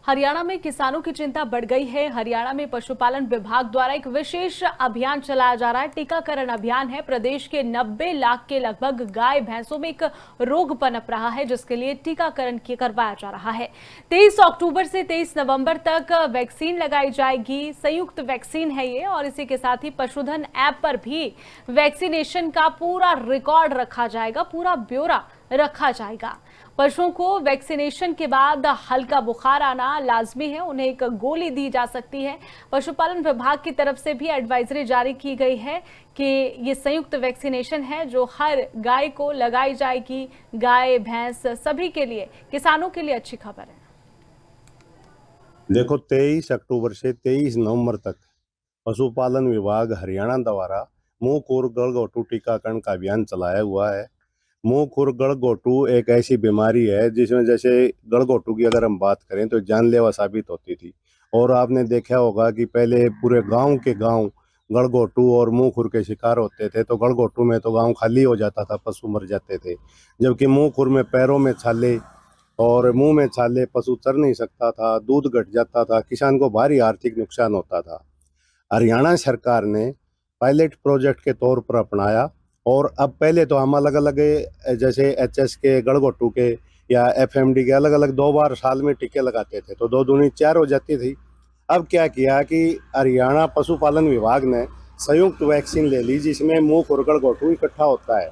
हरियाणा में किसानों की चिंता बढ़ गई है। हरियाणा में पशुपालन विभाग द्वारा एक विशेष अभियान चलाया जा रहा है। टीकाकरण अभियान है। प्रदेश के 90 लाख के लगभग गाय भैंसों में एक रोग पनप रहा है, जिसके लिए टीकाकरण करवाया जा रहा है। 23 अक्टूबर से 23 नवंबर तक वैक्सीन लगाई जाएगी। संयुक्त वैक्सीन है ये, और इसी के साथ ही पशुधन ऐप पर भी वैक्सीनेशन का पूरा रिकॉर्ड रखा जाएगा, पूरा ब्यौरा रखा जाएगा। पशुओं को वैक्सीनेशन के बाद हल्का बुखार आना लाजमी है, उन्हें एक गोली दी जा सकती है। पशुपालन विभाग की तरफ से भी एडवाइजरी जारी की गई है कि ये संयुक्त वैक्सीनेशन है जो हर गाय को लगाई जाएगी। गाय भैंस सभी के लिए, किसानों के लिए अच्छी खबर है। देखो, 23 अक्टूबर से 23 नवंबर तक पशुपालन विभाग हरियाणा द्वारा मुंह खुर गलघोटू टीकाकरण का अभियान चलाया हुआ है। मुंह खुर गलघोटू एक ऐसी बीमारी है जिसमें, जैसे गलघोटू की अगर हम बात करें तो जानलेवा साबित होती थी। और आपने देखा होगा कि पहले पूरे गांव के गांव गलघोटू और मुंह खुर के शिकार होते थे, तो गलघोटू में तो गांव खाली हो जाता था, पशु मर जाते थे। जबकि मुंह खुर में पैरों में छाले और मुंह में छाले, पशु चर नहीं सकता था, दूध घट जाता था, किसान को भारी आर्थिक नुकसान होता था। हरियाणा सरकार ने पायलट प्रोजेक्ट के तौर पर अपनाया। और अब पहले तो हम अलग अलग, जैसे एचएस के, गलघोटू के या एफएमडी के, अलग अलग 2 बार साल में टीके लगाते थे, तो 2 दूनी 4 हो जाती थी। अब क्या किया कि हरियाणा पशुपालन विभाग ने संयुक्त वैक्सीन ले ली, जिसमें मुंह खुर गलघोटू इकट्ठा होता है।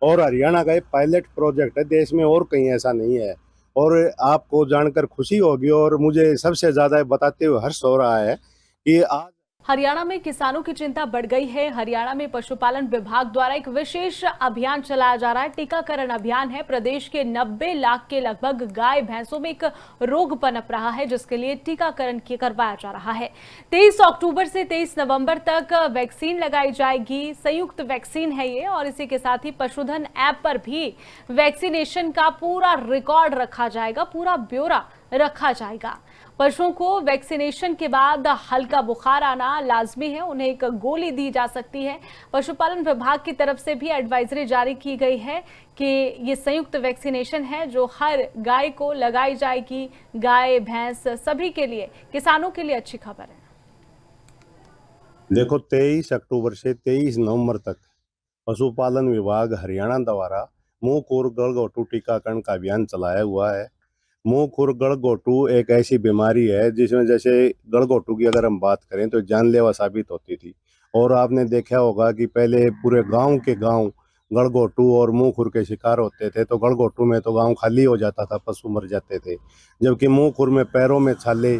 और हरियाणा का एक पायलट प्रोजेक्ट है, देश में और कहीं ऐसा नहीं है। और आपको जानकर खुशी होगी और मुझे सबसे ज़्यादा बताते हुए हर्ष हो रहा है कि आज हरियाणा में किसानों की चिंता बढ़ गई है। हरियाणा में पशुपालन विभाग द्वारा एक विशेष अभियान चलाया जा रहा है। टीकाकरण अभियान है। प्रदेश के 90 लाख के लगभग गाय भैंसों में एक रोग पनप रहा है, जिसके लिए टीकाकरण करवाया जा रहा है। 23 अक्टूबर से 23 नवंबर तक वैक्सीन लगाई जाएगी। संयुक्त वैक्सीन है ये, और इसी के साथ ही पशुधन ऐप पर भी वैक्सीनेशन का पूरा रिकॉर्ड रखा जाएगा, पूरा ब्यौरा रखा जाएगा। पशुओं को वैक्सीनेशन के बाद हल्का बुखार आना लाजमी है, उन्हें एक गोली दी जा सकती है। पशुपालन विभाग की तरफ से भी एडवाइजरी जारी की गई है कि ये संयुक्त वैक्सीनेशन है जो हर गाय को लगाई जाएगी। गाय भैंस सभी के लिए, किसानों के लिए अच्छी खबर है। देखो, 23 अक्टूबर से 23 नवंबर तक पशुपालन विभाग हरियाणा द्वारा मुंह खुर गलघोटू टीकाकरण का अभियान चलाया हुआ है। मुंह खुर गलघोटू एक ऐसी बीमारी है जिसमें, जैसे गलघोटू की अगर हम बात करें तो जानलेवा साबित होती थी। और आपने देखा होगा कि पहले पूरे गांव के गांव गलघोटू और मुंह खुर के शिकार होते थे, तो गलघोटू में तो गांव खाली हो जाता था, पशु मर जाते थे। जबकि मुंह खुर में पैरों में छाले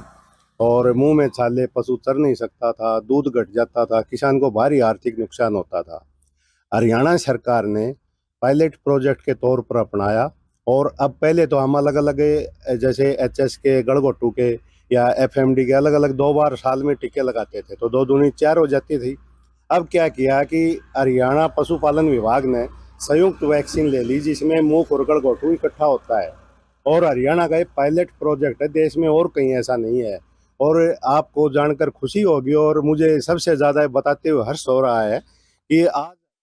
और मुंह में छाले, पशु चर नहीं सकता था, दूध घट जाता था, किसान को भारी आर्थिक नुकसान होता था। हरियाणा सरकार ने पायलट प्रोजेक्ट के तौर पर अपनाया। और अब पहले तो हम अलग अलग, जैसे एचएस के, गलघोटू के या एफएमडी के, अलग अलग 2 बार साल में टीके लगाते थे, तो 2 दूनी 4 हो जाती थी। अब क्या किया कि हरियाणा पशुपालन विभाग ने संयुक्त वैक्सीन ले ली, जिसमें मुंह खुर गलघोटू इकट्ठा होता है। और हरियाणा का एक पायलट प्रोजेक्ट है, देश में और कहीं ऐसा नहीं है। और आपको जानकर खुशी होगी और मुझे सबसे ज़्यादा बताते हुए हर्ष हो रहा है कि आज